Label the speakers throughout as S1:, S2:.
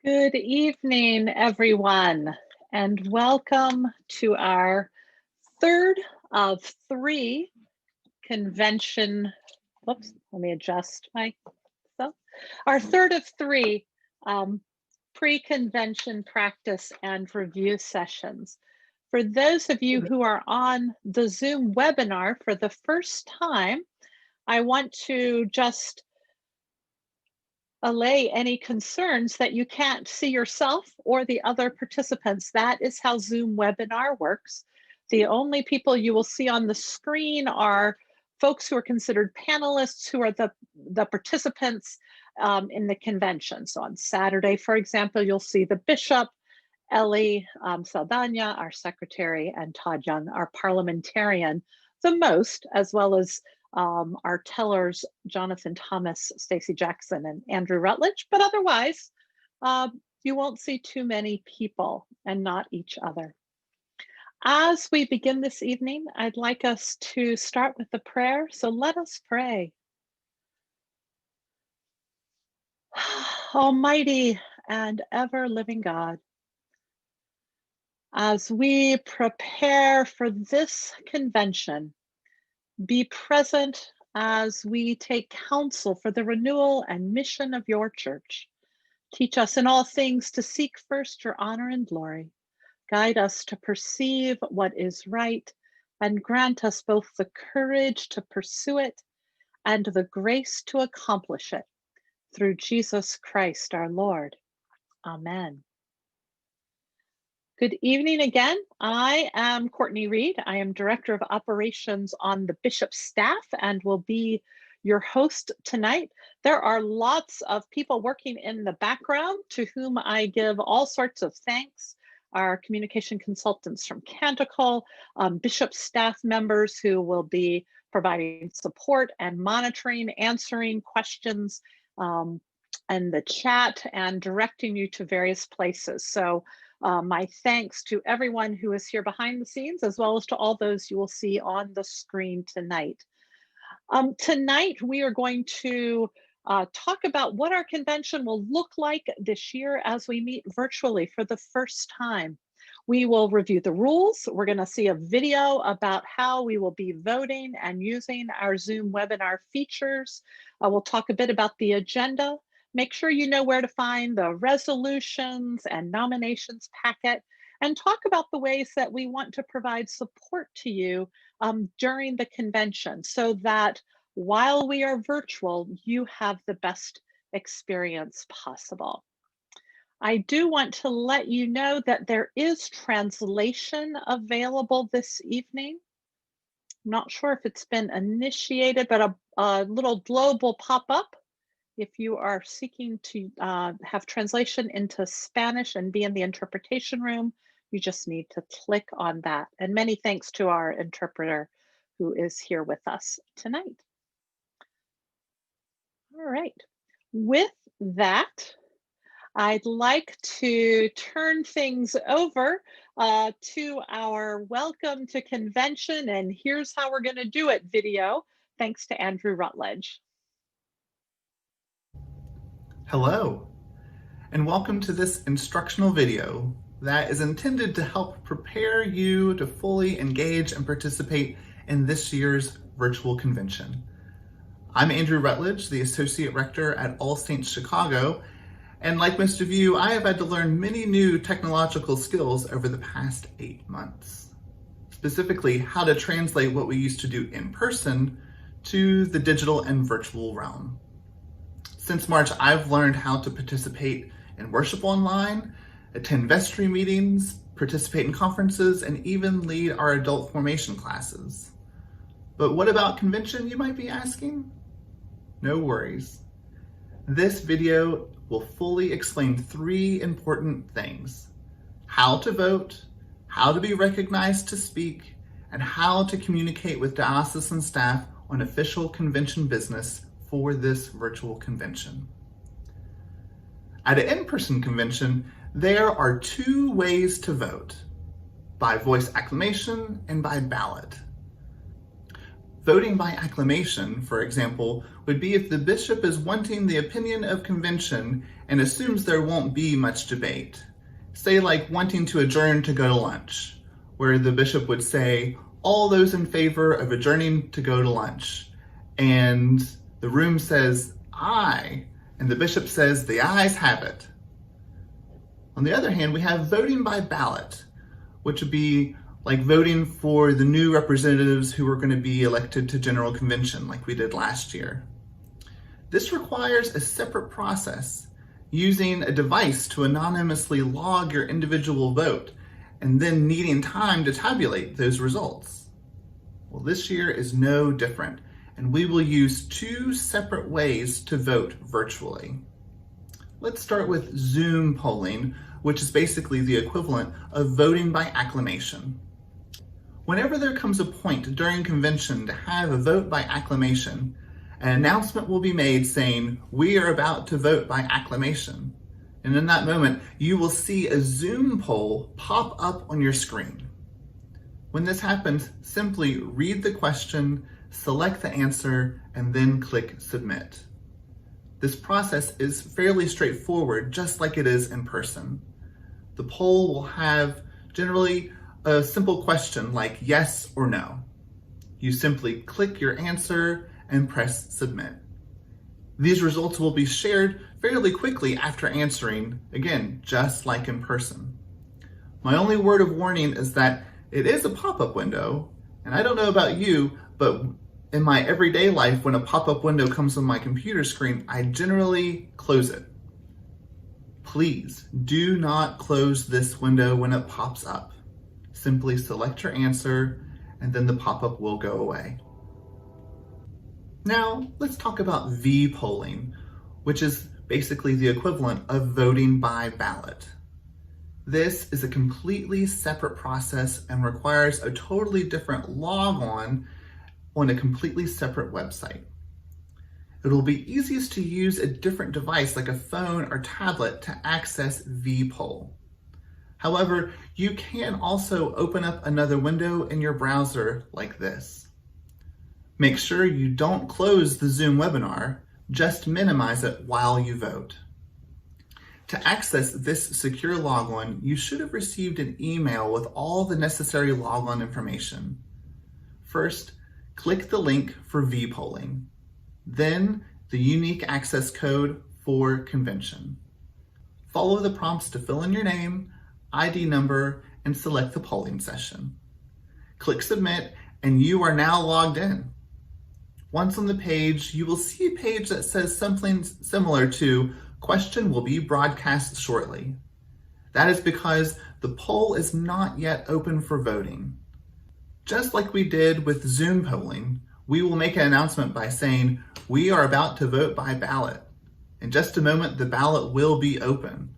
S1: Good evening, everyone, and welcome to our third of three convention. Whoops, let me adjust myself. Our third of three pre-convention practice and review sessions. For those of you who are on the Zoom webinar for the first time, I want to just allay any concerns that you can't see yourself or the other participants. That is how Zoom webinar works. The only people you will see on the screen are folks who are considered panelists, who are the participants in the convention. So on Saturday, for example, you'll see the bishop, Ellie Saldana, our secretary, and Todd Young, our parliamentarian, the most, as well as our tellers, Jonathan Thomas, Stacy Jackson, and Andrew Rutledge. But otherwise, you won't see too many people and not each other. As we begin this evening, I'd like us to start with a prayer. So let us pray. Almighty and ever-living God, as we prepare for this convention, be present as we take counsel for the renewal and mission of your church. Teach us in all things to seek first your honor and glory. Guide us to perceive what is right, and grant us both the courage to pursue it and the grace to accomplish it. Through Jesus Christ our Lord. Amen. Good evening again. I am Courtney Reed. I am Director of Operations on the Bishop's staff and will be your host tonight. There are lots of people working in the background to whom I give all sorts of thanks. Our communication consultants from Canticle, Bishop staff members who will be providing support and monitoring, answering questions in the chat and directing you to various places. So my thanks to everyone who is here behind the scenes, as well as to all those you will see on the screen tonight. Tonight, we are going to talk about what our convention will look like this year as we meet virtually for the first time. We will review the rules. We're going to see a video about how we will be voting and using our Zoom webinar features. We'll talk a bit about the agenda. Make sure you know where to find the resolutions and nominations packet, and talk about the ways that we want to provide support to you during the convention so that while we are virtual, you have the best experience possible. I do want to let you know that there is translation available this evening. I'm not sure if it's been initiated, but a little globe will pop up if you are seeking to have translation into Spanish and be in the interpretation room. You just need to click on that. And many thanks to our interpreter who is here with us tonight. All right, with that, I'd like to turn things over to our welcome to convention and here's how we're gonna do it video, thanks to Andrew Rutledge.
S2: Hello, and welcome to this instructional video that is intended to help prepare you to fully engage and participate in this year's virtual convention. I'm Andrew Rutledge, the Associate Rector at All Saints Chicago, and like most of you, I have had to learn many new technological skills over the past 8 months. Specifically, how to translate what we used to do in person to the digital and virtual realm. Since March, I've learned how to participate in worship online, attend vestry meetings, participate in conferences, and even lead our adult formation classes. But what about convention, you might be asking? No worries. This video will fully explain 3 important things: how to vote, how to be recognized to speak, and how to communicate with diocesan staff on official convention business for this virtual convention. At an in-person convention, there are 2 ways to vote: by voice acclamation and by ballot. Voting by acclamation, for example, would be if the bishop is wanting the opinion of convention and assumes there won't be much debate. Say like wanting to adjourn to go to lunch, where the bishop would say, all those in favor of adjourning to go to lunch. And the room says, aye, and the bishop says, the ayes have it. On the other hand, we have voting by ballot, which would be like voting for the new representatives who are going to be elected to General Convention like we did last year. This requires a separate process, using a device to anonymously log your individual vote and then needing time to tabulate those results. Well, this year is no different, and we will use two separate ways to vote virtually. Let's start with Zoom polling, which is basically the equivalent of voting by acclamation. Whenever there comes a point during convention to have a vote by acclamation, an announcement will be made saying, we are about to vote by acclamation. And in that moment, you will see a Zoom poll pop up on your screen. When this happens, simply read the question, select the answer, and then click submit. This process is fairly straightforward, just like it is in person. The poll will have generally a simple question like yes or no. You simply click your answer and press submit. These results will be shared fairly quickly after answering, again, just like in person. My only word of warning is that it is a pop-up window, and I don't know about you, but in my everyday life, when a pop-up window comes on my computer screen, I generally close it. Please do not close this window when it pops up. Simply select your answer, and then the pop-up will go away. Now, let's talk about V-polling, which is basically the equivalent of voting by ballot. This is a completely separate process and requires a totally different logon on a completely separate website. It will be easiest to use a different device like a phone or tablet to access vPoll. However, you can also open up another window in your browser like this. Make sure you don't close the Zoom webinar, just minimize it while you vote. To access this secure logon, you should have received an email with all the necessary logon information. First, click the link for vPolling, then the unique access code for convention. Follow the prompts to fill in your name, ID number, and select the polling session. Click submit, and you are now logged in. Once on the page, you will see a page that says something similar to question will be broadcast shortly. That is because the poll is not yet open for voting. Just like we did with Zoom polling, we will make an announcement by saying, we are about to vote by ballot. In just a moment, the ballot will be open.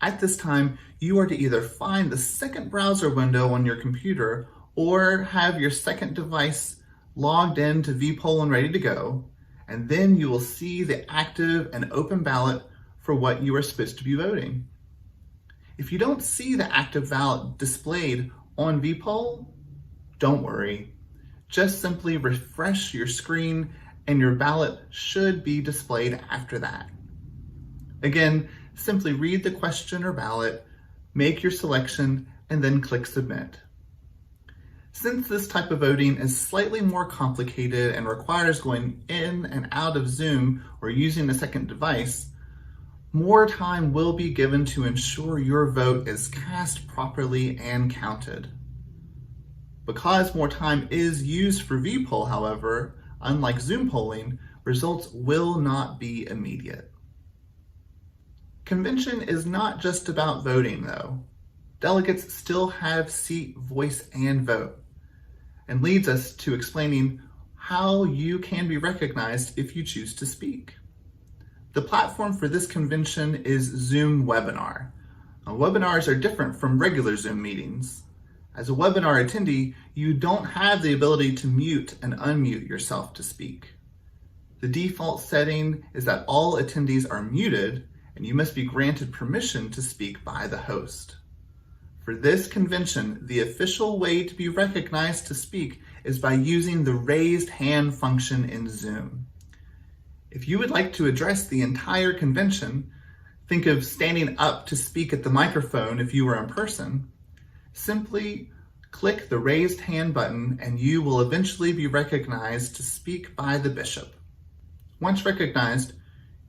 S2: At this time, you are to either find the second browser window on your computer or have your second device logged in to vPoll and ready to go, and then you will see the active and open ballot for what you are supposed to be voting. If you don't see the active ballot displayed on vPoll, don't worry. Just simply refresh your screen and your ballot should be displayed after that. Again, simply read the question or ballot, make your selection, and then click submit. Since this type of voting is slightly more complicated and requires going in and out of Zoom or using a second device, more time will be given to ensure your vote is cast properly and counted. Because more time is used for vPoll, however, unlike Zoom polling, results will not be immediate. Convention is not just about voting, though. Delegates still have seat, voice, and vote, and leads us to explaining how you can be recognized if you choose to speak. The platform for this convention is Zoom Webinar. Now, webinars are different from regular Zoom meetings. As a webinar attendee, you don't have the ability to mute and unmute yourself to speak. The default setting is that all attendees are muted, and you must be granted permission to speak by the host. For For this convention, the official way to be recognized to speak is by using the raised hand function in Zoom. If you would like to address the entire convention, think of standing up to speak at the microphone if you were in person, simply click the raised hand button and you will eventually be recognized to speak by the bishop. Once recognized,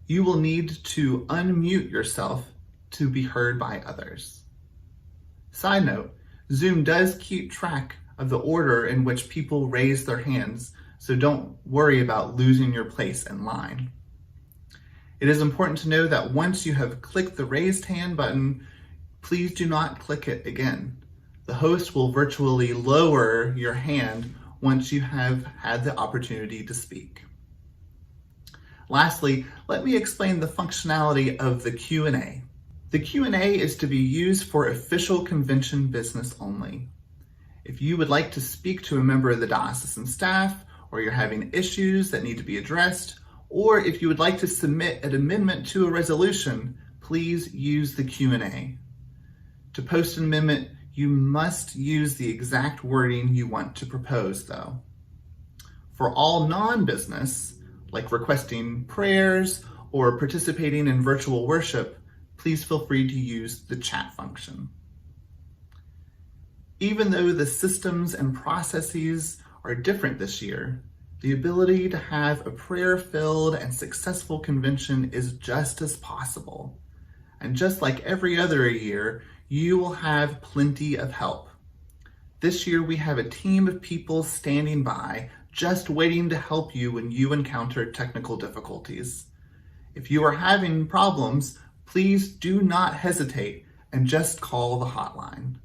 S2: you will need to unmute yourself to be heard by others. Side note, Zoom does keep track of the order in which people raise their hands, so don't worry about losing your place in line. It is important to know that once you have clicked the raised hand button, please do not click it again. The host will virtually lower your hand once you have had the opportunity to speak. Lastly, let me explain the functionality of the Q&A. The Q&A is to be used for official convention business only. If you would like to speak to a member of the diocesan staff, or you're having issues that need to be addressed, or if you would like to submit an amendment to a resolution, please use the Q&A. To post an amendment, you must use the exact wording you want to propose, though. For all non-business, like requesting prayers or participating in virtual worship, please feel free to use the chat function. Even though the systems and processes are different this year, the ability to have a prayer-filled and successful convention is just as possible. And just like every other year, you will have plenty of help. This year we have a team of people standing by, just waiting to help you when you encounter technical difficulties. If you are having problems, please do not hesitate and just call the hotline.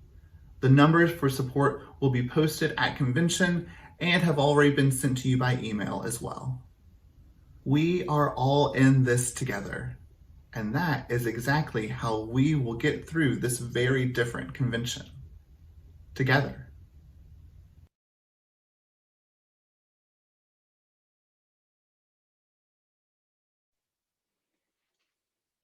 S2: The numbers for support will be posted at convention and have already been sent to you by email as well. We are all in this together, and that is exactly how we will get through this very different convention. Together.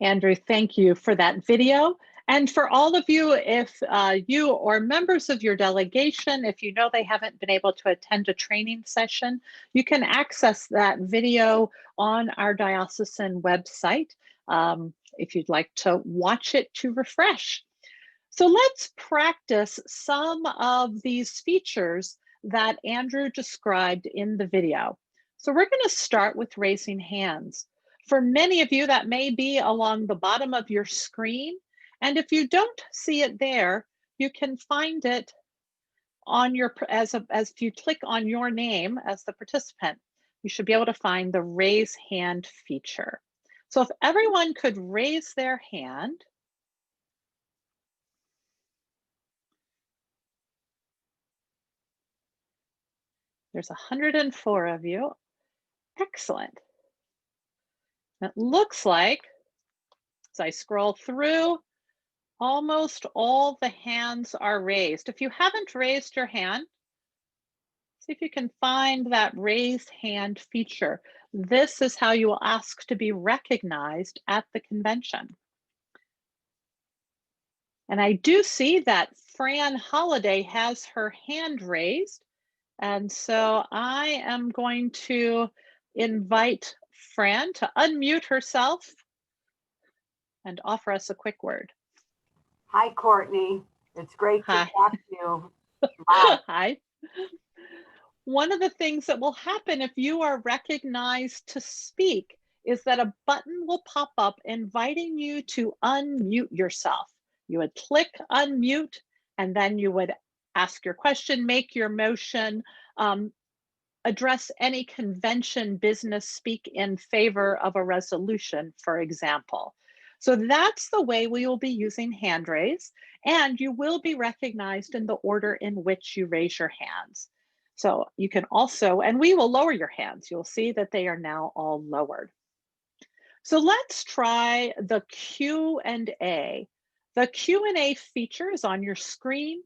S1: Andrew, thank you for that video. And for all of you, if you or members of your delegation, if you know they haven't been able to attend a training session, you can access that video on our diocesan website if you'd like to watch it to refresh. So let's practice some of these features that Andrew described in the video. So we're going to start with raising hands. For many of you, that may be along the bottom of your screen. And if you don't see it there, you can find it on your, as if you click on your name as the participant, you should be able to find the raise hand feature. So if everyone could raise their hand. There's 104 of you. Excellent. It looks like, as I scroll through, almost all the hands are raised. If you haven't raised your hand, see if you can find that raise hand feature. This is how you will ask to be recognized at the convention. And I do see that Fran Holiday has her hand raised. And so I am going to invite Fran to unmute herself and offer us a quick word.
S3: Hi, Courtney. It's great to
S1: Hi.
S3: talk to you. Wow.
S1: Hi. One of the things that will happen if you are recognized to speak is that a button will pop up inviting you to unmute yourself. You would click unmute, and then you would ask your question, make your motion, address any convention business, speak in favor of a resolution, for example. So that's the way we will be using hand raise, and you will be recognized in the order in which you raise your hands. So you can also, and we will lower your hands. You'll see that they are now all lowered. So let's try the Q&A. The Q&A feature is on your screen.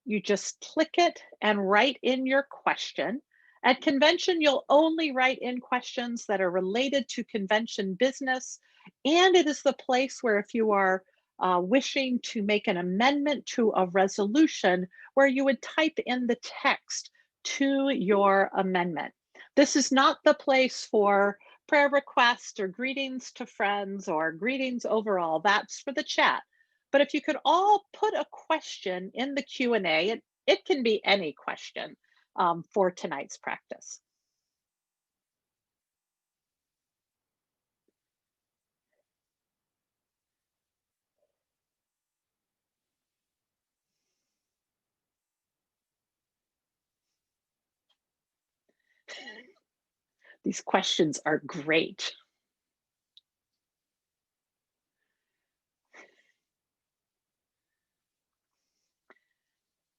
S1: You just click it and write in your question. At convention, you'll only write in questions that are related to convention business. And it is the place where if you are wishing to make an amendment to a resolution where you would type in the text to your amendment. This is not the place for prayer requests or greetings to friends or greetings overall. That's for the chat. But if you could all put a question in the Q&A, it can be any question for tonight's practice. These questions are great.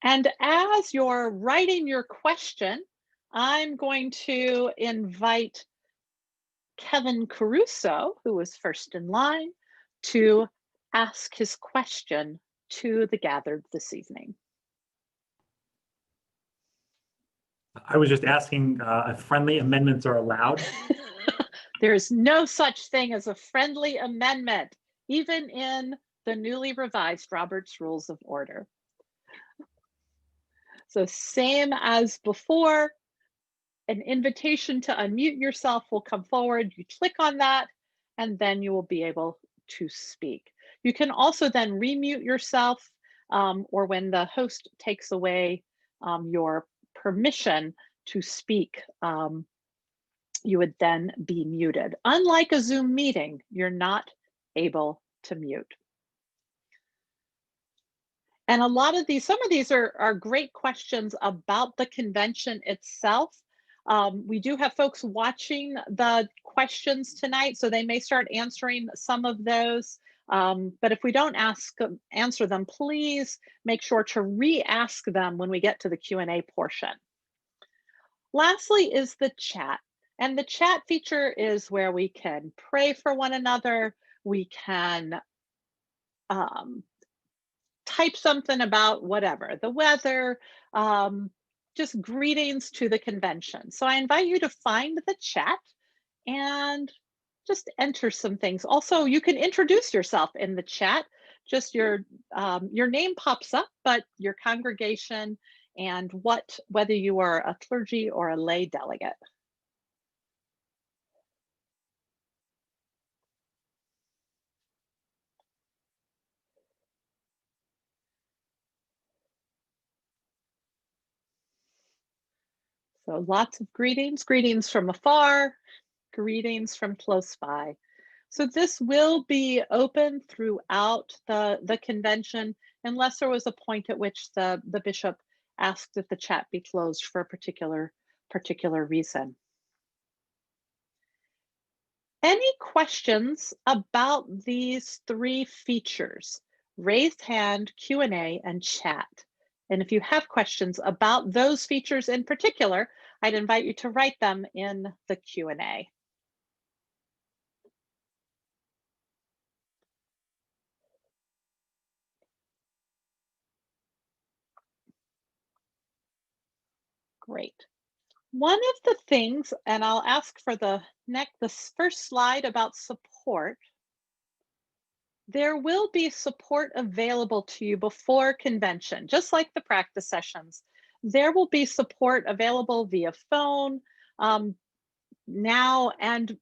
S1: And as you're writing your question, I'm going to invite Kevin Caruso, who was first in line, to ask his question to the gathered this evening.
S4: I was just asking if friendly amendments are allowed.
S1: There's no such thing as a friendly amendment, even in the newly revised Robert's Rules of Order. So same as before, an invitation to unmute yourself will come forward. You click on that, and then you will be able to speak. You can also then remute yourself, or when the host takes away your permission to speak, you would then be muted. Unlike a Zoom meeting, you're not able to mute. And a lot of these, some of these are great questions about the convention itself. We do have folks watching the questions tonight, so they may start answering some of those. But if we don't answer them, please make sure to re-ask them when we get to the Q&A portion. Lastly is the chat. And the chat feature is where we can pray for one another. We can type something about whatever, the weather, just greetings to the convention. So I invite you to find the chat and just enter some things. Also, you can introduce yourself in the chat. Just your name pops up, but your congregation and whether you are a clergy or a lay delegate. So lots of greetings from afar, greetings from close by. So this will be open throughout the convention, unless there was a point at which the bishop asked that the chat be closed for a particular reason. Any questions about these three features? Raised hand, Q&A, and chat. And if you have questions about those features in particular, I'd invite you to write them in the Q&A. Great. One of the things, and I'll ask for the first slide about support. There will be support available to you before convention, just like the practice sessions. There will be support available via phone now and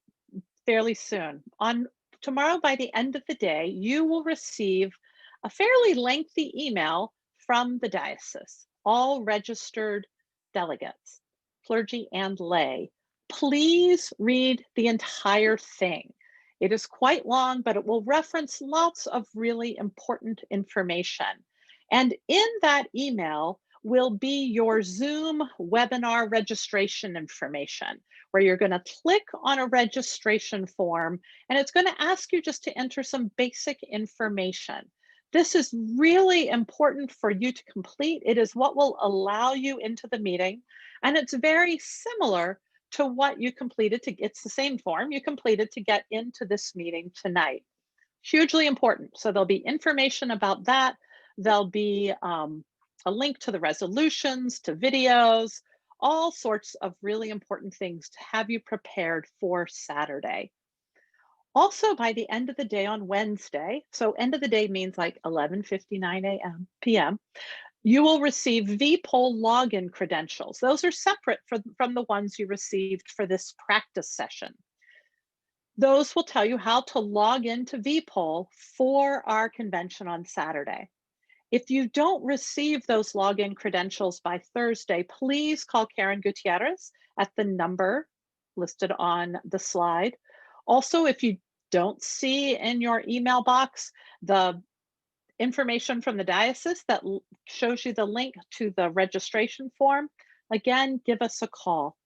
S1: fairly soon. On tomorrow, by the end of the day, you will receive a fairly lengthy email from the diocese, all registered delegates, clergy and lay. Please read the entire thing. It is quite long, but it will reference lots of really important information. And in that email will be your Zoom webinar registration information, where you're going to click on a registration form, and it's going to ask you just to enter some basic information. This is really important for you to complete. It is what will allow you into the meeting, and it's very similar to what you completed it's the same form you completed to get into this meeting tonight. Hugely important. So there'll be information about that. There'll be a link to the resolutions, to videos, all sorts of really important things to have you prepared for Saturday. Also, by the end of the day on Wednesday, so end of the day means like 11:59 a.m. p.m., you will receive vPoll login credentials. Those are separate from the ones you received for this practice session. Those will tell you how to log into vPoll for our convention on Saturday. If you don't receive those login credentials by Thursday, please call Karen Gutierrez at the number listed on the slide. Also, if you don't see in your email box the information from the diocese that shows you the link to the registration form, again, give us a call.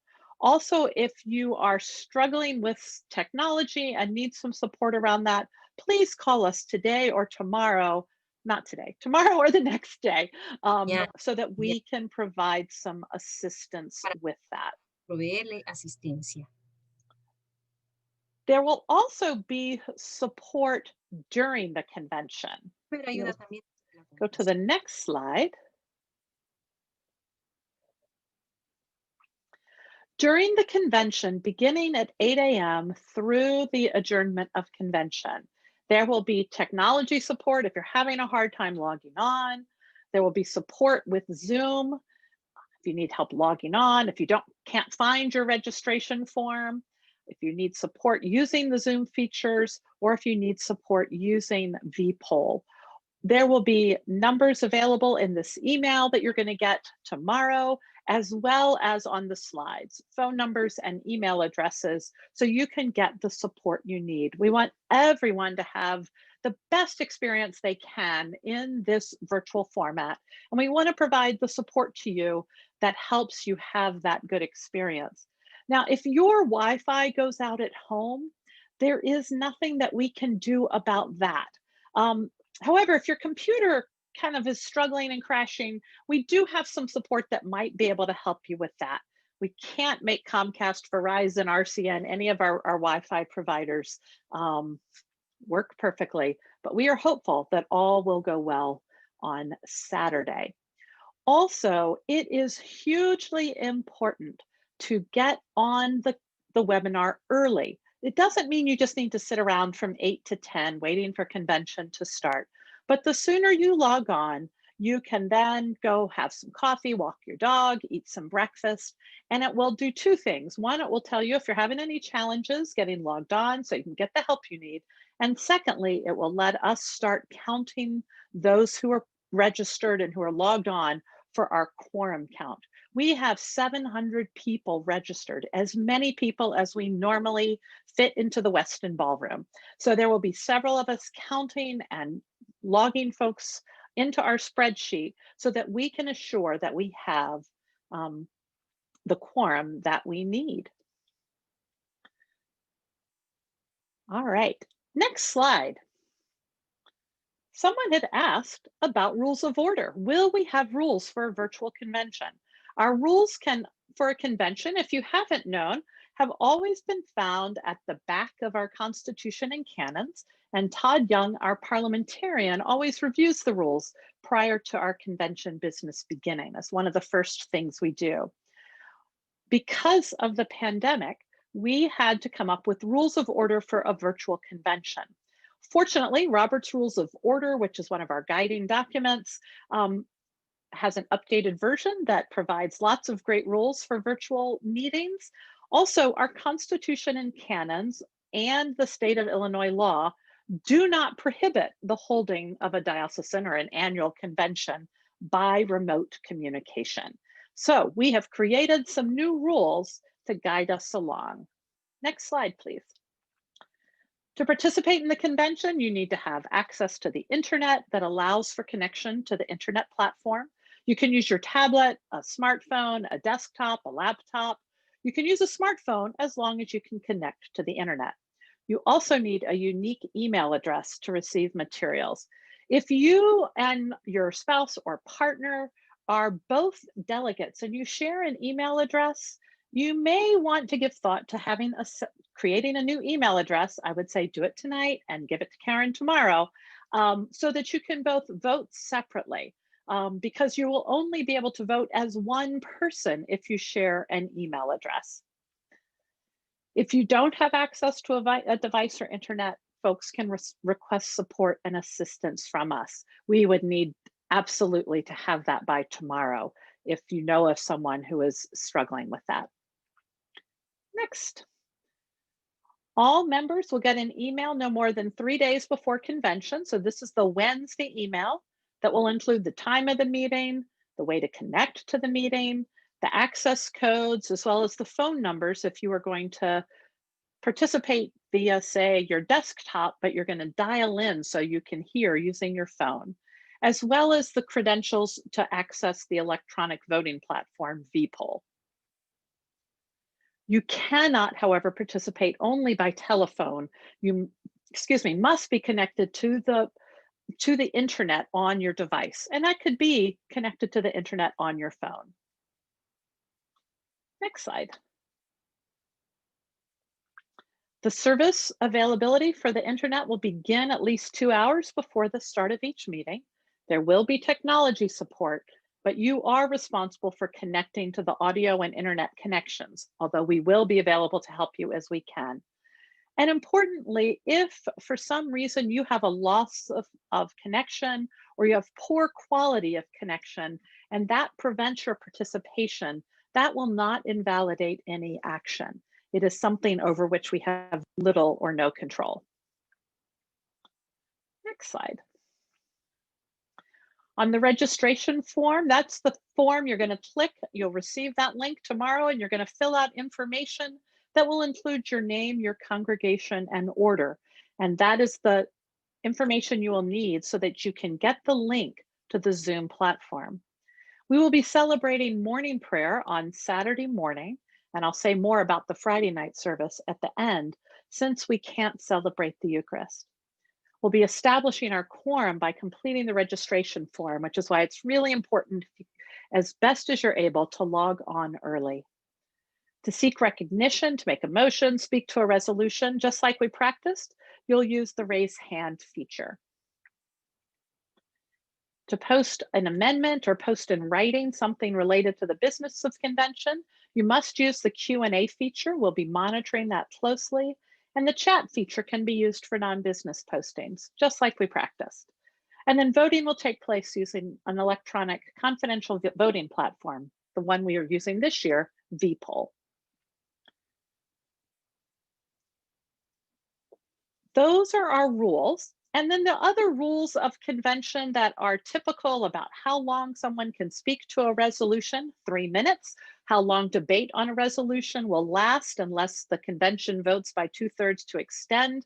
S1: Also, if you are struggling with technology and need some support around that, please call us today or tomorrow, not today, tomorrow or the next day,
S5: Ya,
S1: so that
S5: ya,
S1: we can provide some assistance
S5: para
S1: with that.
S5: proveerle asistencia.
S1: There will also be support during the convention.
S5: Pero ayuda
S1: You'll
S5: también a la
S1: go to the
S5: convención.
S1: next slide. During the convention, beginning at 8 a.m. through the adjournment of convention, there will be technology support if you're having a hard time logging on. There will be support with Zoom if you need help logging on, if you can't find your registration form, if you need support using the Zoom features, or if you need support using vPoll. There will be numbers available in this email that you're going to get tomorrow, as well as on the slides, phone numbers and email addresses, so you can get the support you need. We want everyone to have the best experience they can in this virtual format, and we want to provide the support to you that helps you have that good experience. Now, if your Wi-Fi goes out at home, there is nothing that we can do about that. However, if your computer kind of is struggling and crashing, we do have some support that might be able to help you with that. We can't make Comcast, Verizon, RCN, any of our Wi-Fi providers work perfectly, but we are hopeful that all will go well on Saturday. Also, it is hugely important to get on the webinar early. It doesn't mean you just need to sit around from 8 to 10 waiting for convention to start. But the sooner you log on, you can then go have some coffee, walk your dog, eat some breakfast, and it will do two things. One, it will tell you if you're having any challenges getting logged on so you can get the help you need. And secondly, it will let us start counting those who are registered and who are logged on for our quorum count. We have 700 people registered, as many people as we normally fit into the Westin Ballroom. So there will be several of us counting and logging folks into our spreadsheet so that we can assure that we have the quorum that we need. All right, next slide. Someone had asked about rules of order. Will we have rules for a virtual convention? Our rules for a convention, if you haven't known, have always been found at the back of our Constitution and canons. And Todd Young, our parliamentarian, always reviews the rules prior to our convention business beginning. That's one of the first things we do. Because of the pandemic, we had to come up with rules of order for a virtual convention. Fortunately, Robert's Rules of Order, which is one of our guiding documents, has an updated version that provides lots of great rules for virtual meetings. Also, our Constitution and canons and the state of Illinois law do not prohibit the holding of a diocesan or an annual convention by remote communication. So we have created some new rules to guide us along. Next slide, please. To participate in the convention, you need to have access to the internet that allows for connection to the internet platform. You can use your tablet, a smartphone, a desktop, a laptop. You can use a smartphone as long as you can connect to the internet. You also need a unique email address to receive materials. If you and your spouse or partner are both delegates and you share an email address, you may want to give thought to creating a new email address. I would say do it tonight and give it to Karen tomorrow, so that you can both vote separately, because you will only be able to vote as one person if you share an email address. If you don't have access to a device or internet, folks can request support and assistance from us. We would need absolutely to have that by tomorrow if you know of someone who is struggling with that. Next. All members will get an email no more than 3 days before convention. So this is the Wednesday email that will include the time of the meeting, the way to connect to the meeting, the access codes, as well as the phone numbers if you are going to participate via, say, your desktop, but you're going to dial in so you can hear using your phone, as well as the credentials to access the electronic voting platform, vPoll. You cannot, however, participate only by telephone. You, must be connected to the internet on your device, and that could be connected to the internet on your phone. Next slide. The service availability for the internet will begin at least 2 hours before the start of each meeting. There will be technology support, but you are responsible for connecting to the audio and internet connections, although we will be available to help you as we can. And importantly, if for some reason you have a loss of connection or you have poor quality of connection and that prevents your participation, that will not invalidate any action. It is something over which we have little or no control. Next slide. On the registration form, that's the form you're going to click. You'll receive that link tomorrow and you're going to fill out information that will include your name, your congregation, and order. And that is the information you will need so that you can get the link to the Zoom platform. We will be celebrating morning prayer on Saturday morning, and I'll say more about the Friday night service at the end, since we can't celebrate the Eucharist. We'll be establishing our quorum by completing the registration form, which is why it's really important, as best as you're able, to log on early. To seek recognition, to make a motion, speak to a resolution, just like we practiced, you'll use the raise hand feature. To post an amendment or post in writing something related to the business of convention, you must use the Q&A feature. We'll be monitoring that closely. And the chat feature can be used for non-business postings, just like we practiced. And then voting will take place using an electronic confidential voting platform, the one we are using this year, vPoll. Those are our rules. And then the other rules of convention that are typical about how long someone can speak to a resolution, 3 minutes. How long debate on a resolution will last unless the convention votes by 2/3 to extend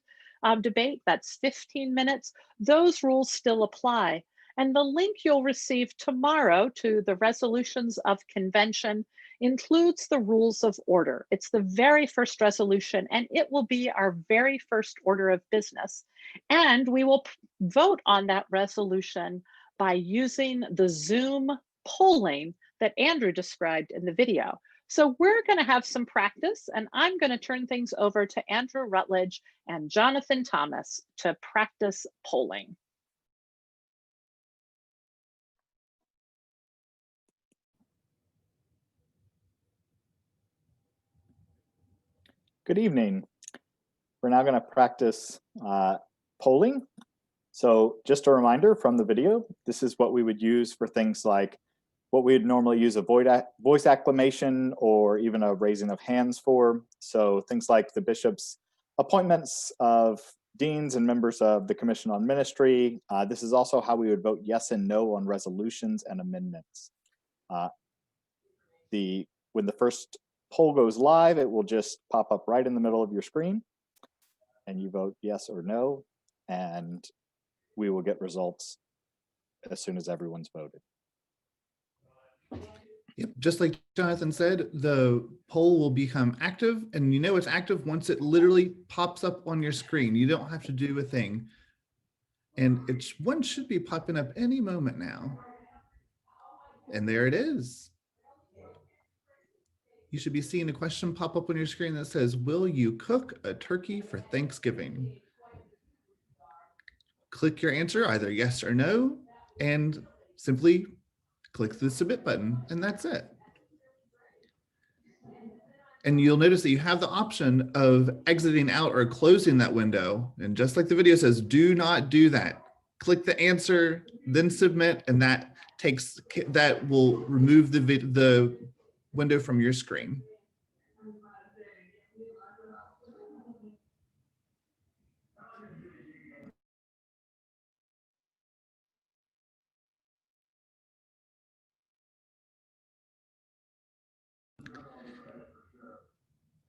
S1: debate, that's 15 minutes. Those rules still apply. And the link you'll receive tomorrow to the resolutions of convention includes the rules of order. It's the very first resolution, and it will be our very first order of business. And we will vote on that resolution by using the Zoom polling that Andrew described in the video. So we're going to have some practice, and I'm going to turn things over to Andrew Rutledge and Jonathan Thomas to practice polling.
S6: Good evening. We're now going to practice polling. So just a reminder from the video, this is what we would use for things like what we would normally use a voice acclamation or even a raising of hands for. So things like the bishop's appointments of deans and members of the Commission on Ministry. This is also how we would vote yes and no on resolutions and amendments. When the first poll goes live, it will just pop up right in the middle of your screen and you vote yes or no, and we will get results as soon as everyone's voted.
S2: Yep, just like Jonathan said, the poll will become active, and you know it's active once it literally pops up on your screen. You don't have to do a thing. And one should be popping up any moment now. And there it is. You should be seeing a question pop up on your screen that says, will you cook a turkey for Thanksgiving? Click your answer, either yes or no, and simply click the submit button, and that's it. And you'll notice that you have the option of exiting out or closing that window. And just like the video says, do not do that. Click the answer, then submit, and that will remove the window from your screen.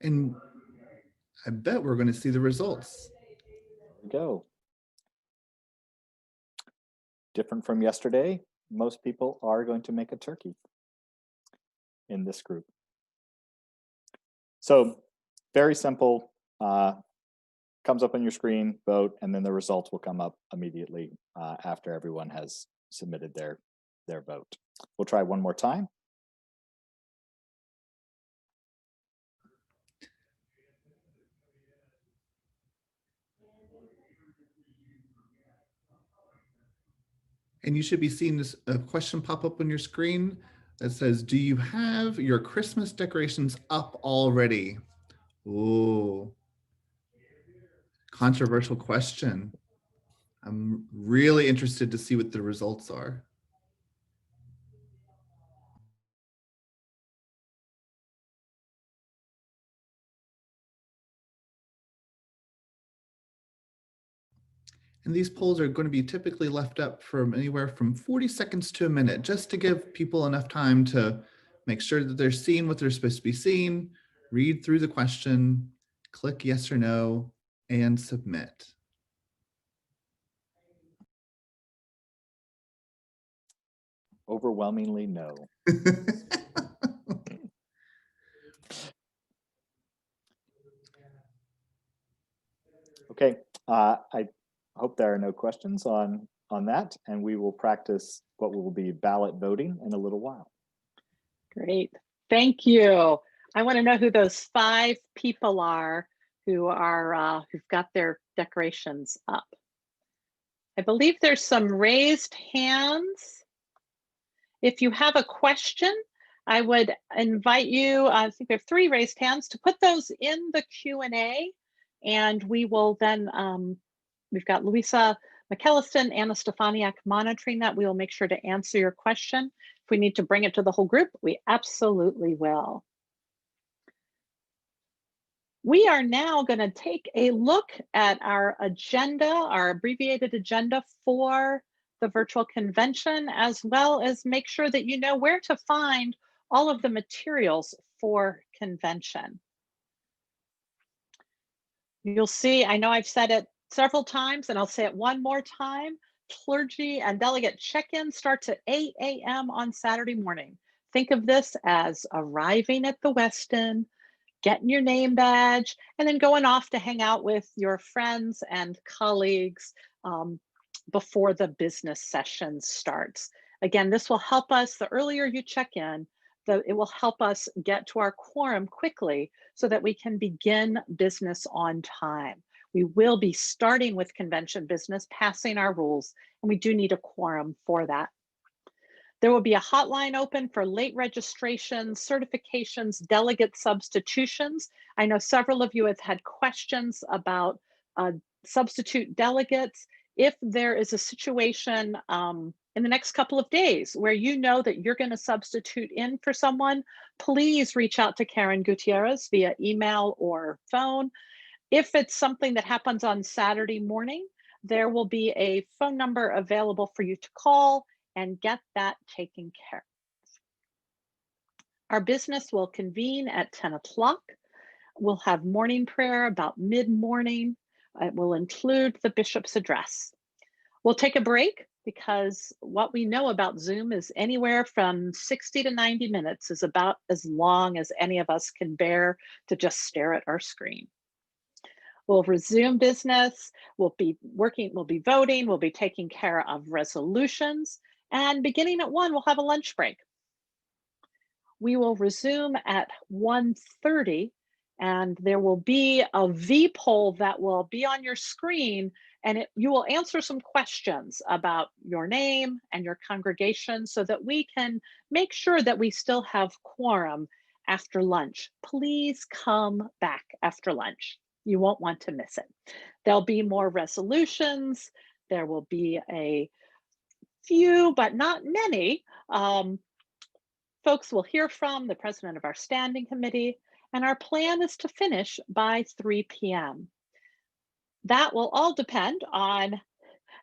S2: And I bet we're going to see the results.
S6: There we go. Different from yesterday, most people are going to make a turkey in this group. So very simple, comes up on your screen, vote, and then the results will come up immediately after everyone has submitted their vote. We'll try one more time.
S2: And you should be seeing a question pop up on your screen that says, do you have your Christmas decorations up already? Ooh, controversial question. I'm really interested to see what the results are. And these polls are going to be typically left up from anywhere from 40 seconds to a minute, just to give people enough time to make sure that they're seeing what they're supposed to be seeing, read through the question, click yes or no, and submit.
S6: Overwhelmingly no. Okay, I hope there are no questions on that, and we will practice what will be ballot voting in a little while.
S1: Great, thank you. I want to know who those 5 people are who are who've got their decorations up. I believe there's some raised hands. If you have a question, I would invite you, I think there are 3 raised hands, to put those in the Q&A, and we will then, we've got Louisa McKelliston, Anna Stefaniak monitoring that. We will make sure to answer your question. If we need to bring it to the whole group, we absolutely will. We are now going to take a look at our agenda, our abbreviated agenda for the virtual convention, as well as make sure that you know where to find all of the materials for convention. You'll see, I know I've said it several times, and I'll say it one more time, clergy and delegate check-in starts at 8 a.m. on Saturday morning. Think of this as arriving at the Westin, getting your name badge, and then going off to hang out with your friends and colleagues before the business session starts. Again, this will help us, the earlier you check in, it will help us get to our quorum quickly so that we can begin business on time. We will be starting with convention business, passing our rules, and we do need a quorum for that. There will be a hotline open for late registrations, certifications, delegate substitutions. I know several of you have had questions about substitute delegates. If there is a situation in the next couple of days where you know that you're going to substitute in for someone, please reach out to Karen Gutierrez via email or phone. If it's something that happens on Saturday morning, there will be a phone number available for you to call and get that taken care of. Our business will convene at 10 o'clock. We'll have morning prayer about mid-morning. It will include the bishop's address. We'll take a break because what we know about Zoom is anywhere from 60 to 90 minutes is about as long as any of us can bear to just stare at our screen. We'll resume business. We'll be working, we'll be voting, we'll be taking care of resolutions. And beginning at 1, we'll have a lunch break. We will resume at 1:30, and there will be a V poll that will be on your screen, and you will answer some questions about your name and your congregation so that we can make sure that we still have quorum after lunch. Please come back after lunch. You won't want to miss it. There'll be more resolutions. There will be a few, but not many, folks we'll hear from, the president of our standing committee, and our plan is to finish by 3 p.m. That will all depend on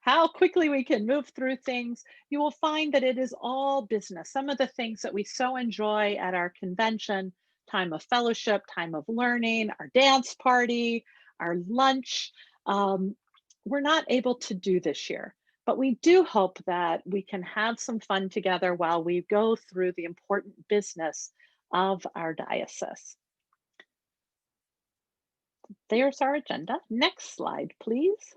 S1: how quickly we can move through things. You will find that it is all business. Some of the things that we so enjoy at our convention, time of fellowship, time of learning, our dance party, our lunch, we're not able to do this year. But we do hope that we can have some fun together while we go through the important business of our diocese. There's our agenda. Next slide, please.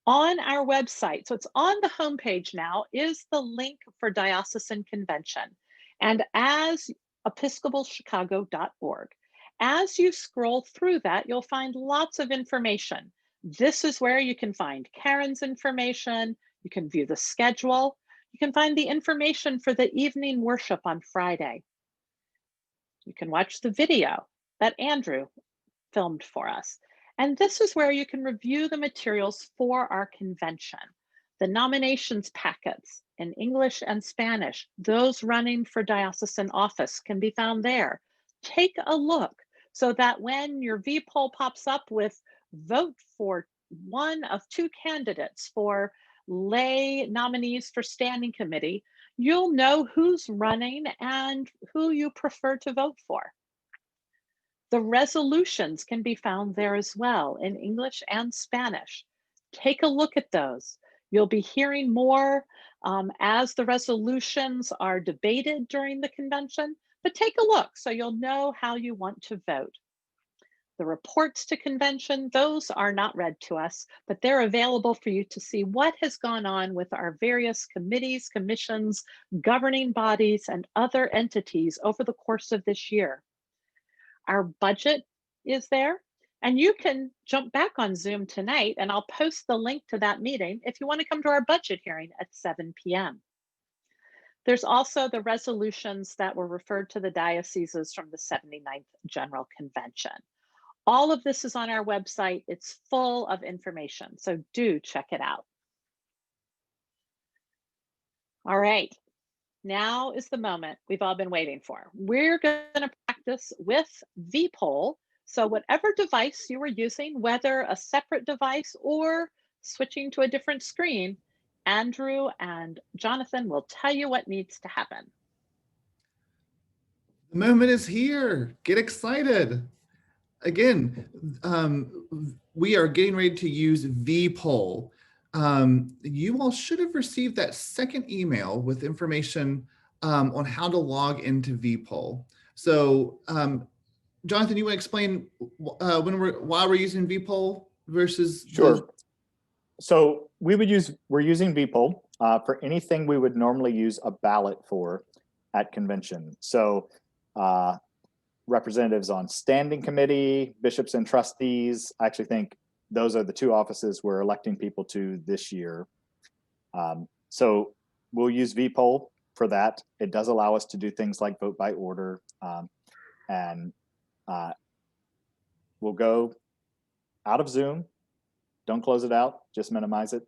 S1: On our website, so it's on the homepage now, is the link for Diocesan Convention. And as episcopalchicago.org, as you scroll through that, you'll find lots of information. This is where you can find Karen's information. You can view the schedule. You can find the information for the evening worship on Friday. You can watch the video that Andrew filmed for us. And this is where you can review the materials for our convention. The nominations packets in English and Spanish, those running for diocesan office can be found there. Take a look so that when your V poll pops up with vote for one of two candidates for lay nominees for standing committee, you'll know who's running and who you prefer to vote for. The resolutions can be found there as well in English and Spanish. Take a look at those. You'll be hearing more as the resolutions are debated during the convention, but take a look so you'll know how you want to vote. The reports to convention, those are not read to us, but they're available for you to see what has gone on with our various committees, commissions, governing bodies, and other entities over the course of this year. Our budget is there, and you can jump back on Zoom tonight, and I'll post the link to that meeting if you want to come to our budget hearing at 7 p.m. There's also the resolutions that were referred to the dioceses from the 79th General Convention. All of this is on our website. It's full of information, so do check it out. All right, now is the moment we've all been waiting for. We're going to practice with vPoll. So whatever device you were using, whether a separate device or switching to a different screen, Andrew and Jonathan will tell you what needs to happen.
S2: The moment is here. Get excited. Again, we are getting ready to use vPoll. You all should have received that second email with information on how to log into vPoll. So, Jonathan, you want to explain why we're using vPoll versus?
S6: Sure. So we're using vPoll for anything we would normally use a ballot for at convention. So representatives on standing committee, bishops and trustees. I actually think those are the two offices we're electing people to this year. So we'll use vPoll for that. It does allow us to do things like vote by order, and we'll go out of Zoom. Don't close it out, just minimize it,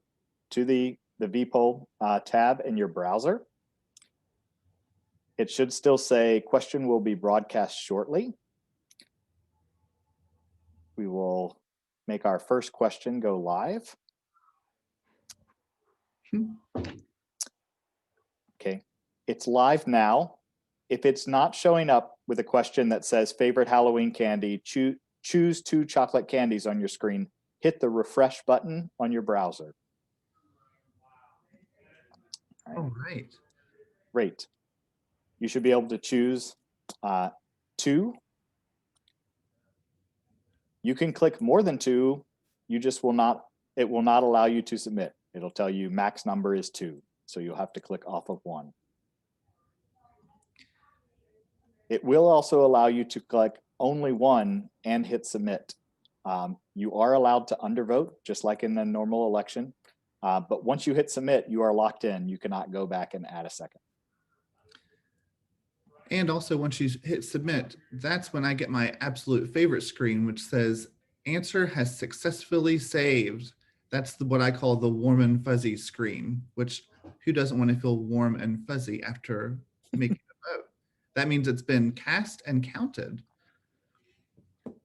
S6: to the vPoll tab in your browser. It should still say question will be broadcast shortly. We will make our first question go live. Okay, it's live now. If it's not showing up with a question that says favorite Halloween candy, choose 2 chocolate candies on your screen, hit the refresh button on your browser.
S2: All right.
S6: Great. You should be able to choose 2. You can click more than 2. You just it will not allow you to submit. It'll tell you max number is 2. So you'll have to click off of 1. It will also allow you to click only 1 and hit submit. You are allowed to undervote, just like in a normal election. But once you hit submit, you are locked in. You cannot go back and add a second.
S2: And also once you hit submit, that's when I get my absolute favorite screen, which says answer has successfully saved. That's what I call the warm and fuzzy screen, which who doesn't want to feel warm and fuzzy after making a vote? That means it's been cast and counted.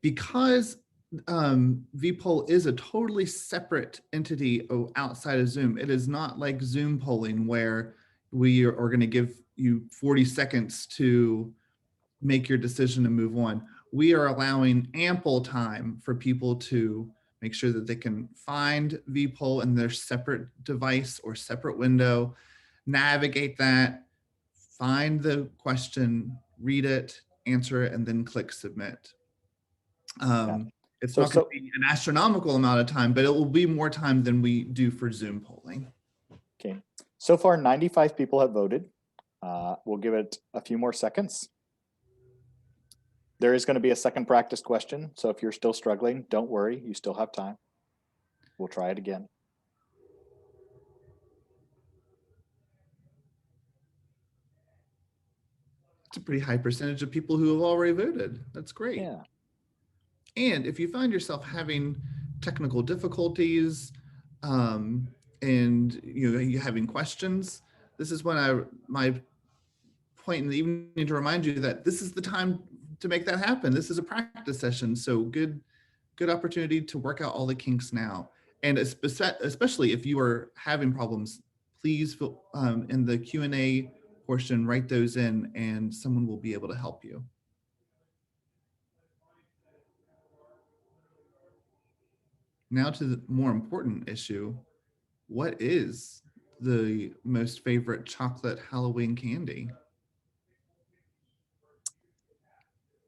S2: Because vPoll is a totally separate entity outside of Zoom. It is not like Zoom polling where we are going to give you 40 seconds to make your decision to move on. We are allowing ample time for people to make sure that they can find vPoll in their separate device or separate window, navigate that, find the question, read it, answer it, and then click submit. It's not going to be an astronomical amount of time, but it will be more time than we do for Zoom polling.
S6: Okay. So far, 95 people have voted. We'll give it a few more seconds. There is going to be a second practice question. So if you're still struggling, don't worry. You still have time. We'll try it again.
S2: It's a pretty high percentage of people who have already voted. That's great.
S6: Yeah.
S2: And if you find yourself having technical difficulties and you're having questions, this is when my point in the evening to remind you that this is the time to make that happen. This is a practice session, so good opportunity to work out all the kinks now. And especially if you are having problems, please feel, in the Q&A portion, write those in and someone will be able to help you. Now to the more important issue, what is the most favorite chocolate Halloween candy?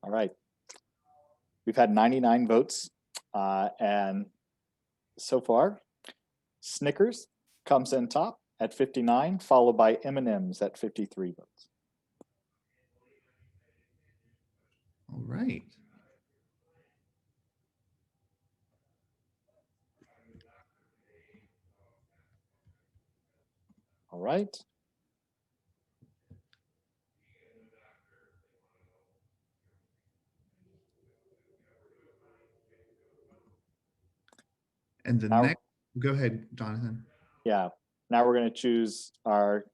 S6: All right. We've had 99 votes. And so far, Snickers comes in top at 59, followed by M&M's at 53 votes.
S2: All right.
S6: All right.
S2: And the
S6: Now,
S2: next, go ahead, Jonathan.
S6: Yeah. Now we're going to choose our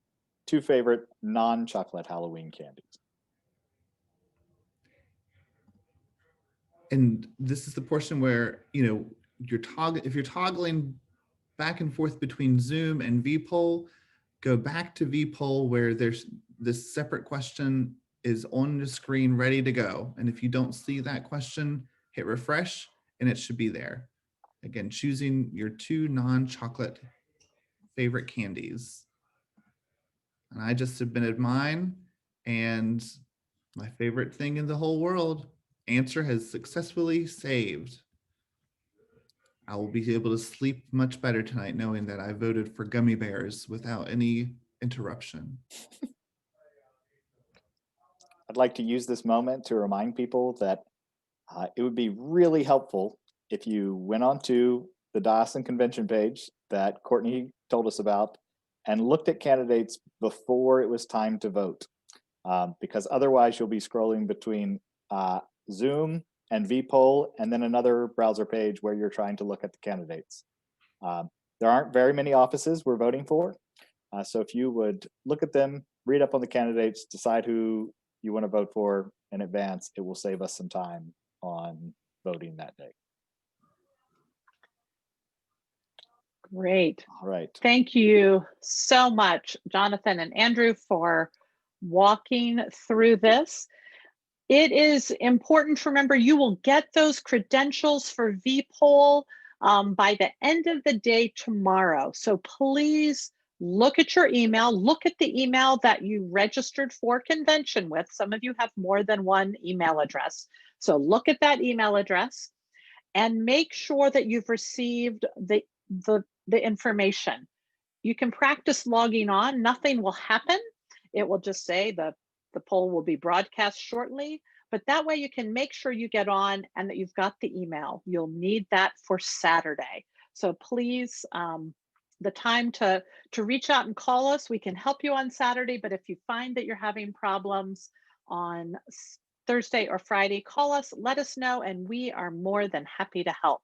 S6: two favorite non-chocolate Halloween candies.
S2: And this is the portion where, if you're toggling back and forth between Zoom and vPoll, go back to vPoll where there's this separate question is on the screen ready to go. And if you don't see that question, hit refresh and it should be there. Again, choosing your two non-chocolate favorite candies. And I just submitted mine, and my favorite thing in the whole world, answer has successfully saved. I will be able to sleep much better tonight knowing that I voted for gummy bears without any interruption.
S6: I'd like to use this moment to remind people that it would be really helpful if you went onto the Diocesan Convention page that Courtney told us about and looked at candidates before it was time to vote. Because otherwise you'll be scrolling between Zoom and vPoll and then another browser page where you're trying to look at the candidates. There aren't very many offices we're voting for. So if you would look at them, read up on the candidates, decide who you want to vote for in advance, it will save us some time on voting that day.
S1: Great.
S6: All right.
S1: Thank you so much, Jonathan and Andrew, for walking through this. It is important to remember you will get those credentials for vPoll by the end of the day tomorrow. So please look at your email, look at the email that you registered for convention with. Some of you have more than one email address. So look at that email address and make sure that you've received the information. You can practice logging on, nothing will happen. It will just say the poll will be broadcast shortly, but that way you can make sure you get on and that you've got the email. You'll need that for Saturday. So please, the time to reach out and call us, we can help you on Saturday, but if you find that you're having problems, on Thursday or Friday, call us, let us know, and we are more than happy to help.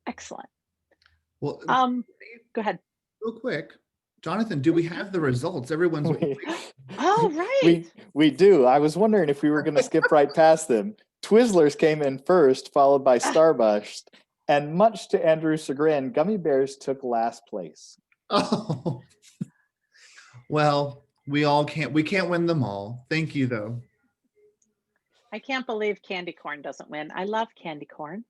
S1: Excellent.
S2: Well,
S1: Go ahead.
S2: real quick, Jonathan, do we have the results? Everyone's waiting.
S1: Oh, right.
S6: We do. I was wondering if we were going to skip right past them. Twizzlers came in first, followed by Starburst, and much to Andrew's chagrin, Gummy Bears took last place.
S2: Oh, well, we can't win them all. Thank you, though.
S1: I can't believe candy corn doesn't win. I love candy corn.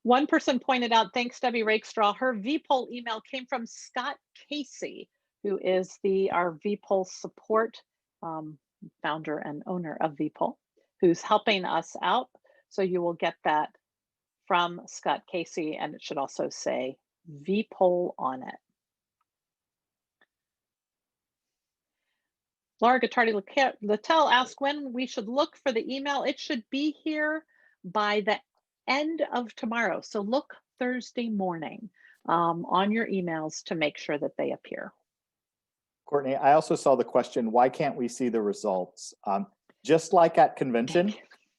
S1: One person pointed out, thanks Debbie Rakestraw, her VPOL email came from Scott Casey, who is our VPOL support founder and owner of VPOL, who's helping us out. So you will get that from Scott Casey, and it should also say VPOL on it. Laura Guattardi-Littell asked when we should look for the email. It should be here by the end of tomorrow. So look Thursday morning on your emails to make sure that they appear.
S6: Courtney, I also saw the question, why can't we see the results? Just like at convention,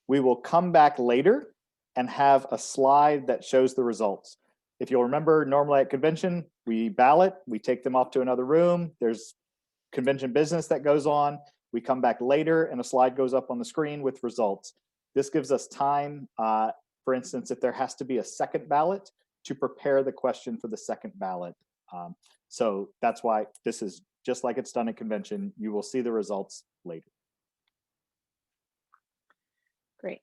S6: we will come back later and have a slide that shows the results. If you'll remember, normally at convention, we ballot, we take them off to another room. There's convention business that goes on. We come back later and a slide goes up on the screen with results. This gives us time, for instance, if there has to be a second ballot, to prepare the question for the second ballot. So that's why this is just like it's done at convention. You will see the results later.
S1: Great.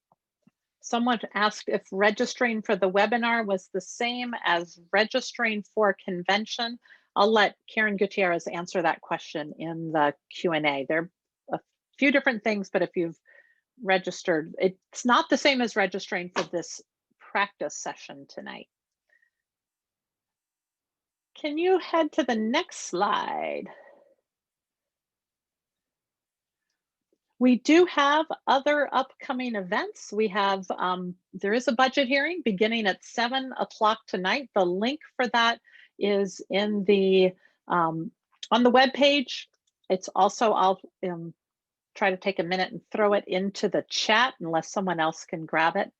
S1: Someone asked if registering for the webinar was the same as registering for convention. I'll let Karen Gutierrez answer that question in the Q&A. There are a few different things, but if you've registered, it's not the same as registering for this practice session tonight. Can you head to the next slide? We do have other upcoming events. We have, there is a budget hearing beginning at 7 o'clock tonight. The link for that is in the, on the webpage. It's also, I'll try to take a minute and throw it into the chat unless someone else can grab it.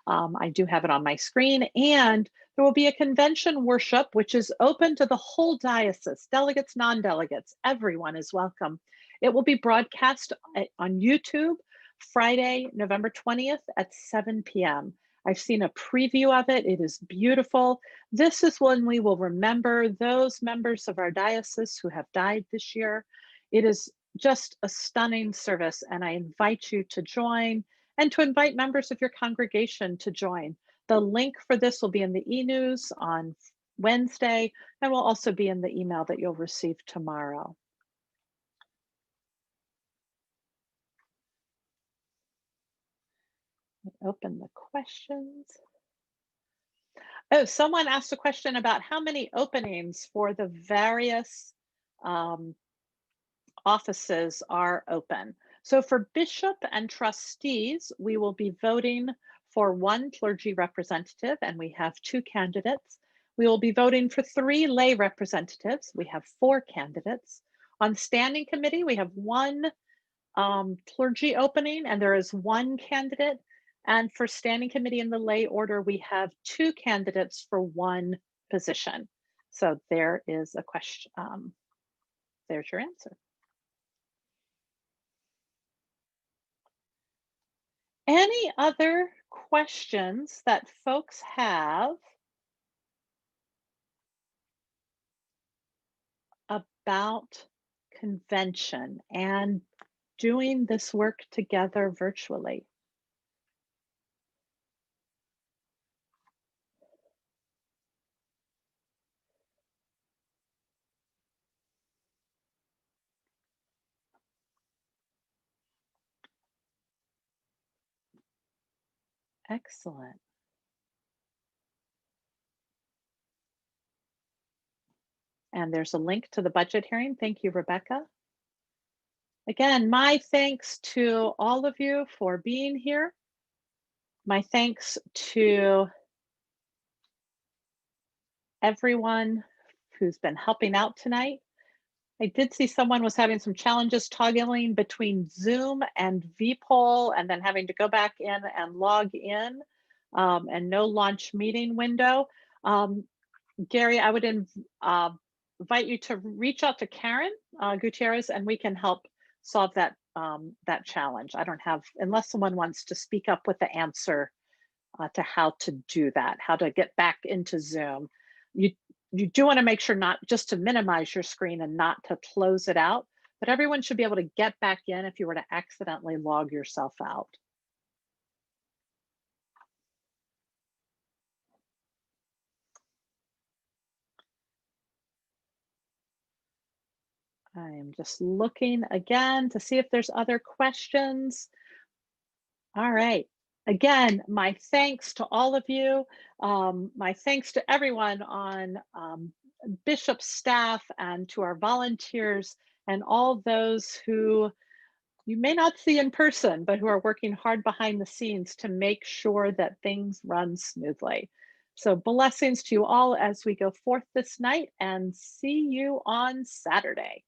S1: I do have it on my screen, and there will be a convention worship, which is open to the whole diocese, delegates, non-delegates, everyone is welcome. It will be broadcast on YouTube Friday, November 20th at 7 p.m. I've seen a preview of it. It is beautiful. This is when we will remember those members of our diocese who have died this year. It is just a stunning service, and I invite you to join and to invite members of your congregation to join. The link for this will be in the e-news on Wednesday and will also be in the email that you'll receive tomorrow. Open the questions. Oh, someone asked a question about how many openings for the various offices are open. So for bishop and trustees, we will be voting for 1 clergy representative, and we have 2 candidates. We will be voting for 3 lay representatives. We have 4 candidates. On standing committee, we have 1 clergy opening, and there is 1 candidate. And for standing committee in the lay order, we have 2 candidates for 1 position. So there is a question. There's your answer. Any other questions that folks have about convention and doing this work together virtually? Excellent. And there's a link to the budget hearing. Thank you, Rebecca. Again, my thanks to all of you for being here. My thanks to everyone who's been helping out tonight. I did see someone was having some challenges toggling between Zoom and vPoll and then having to go back in and log in, and no launch meeting window. Gary, I would invite you to reach out to Karen Gutierrez, and we can help solve that that challenge. I don't have, unless someone wants to speak up with the answer to how to do that, how to get back into Zoom. You do want to make sure not just to minimize your screen and not to close it out, but everyone should be able to get back in if you were to accidentally log yourself out. I am just looking again to see if there's other questions. All right. Again, my thanks to all of you. My thanks to everyone on Bishop's staff and to our volunteers and all those who you may not see in person, but who are working hard behind the scenes to make sure that things run smoothly. So blessings to you all as we go forth this night, and see you on Saturday.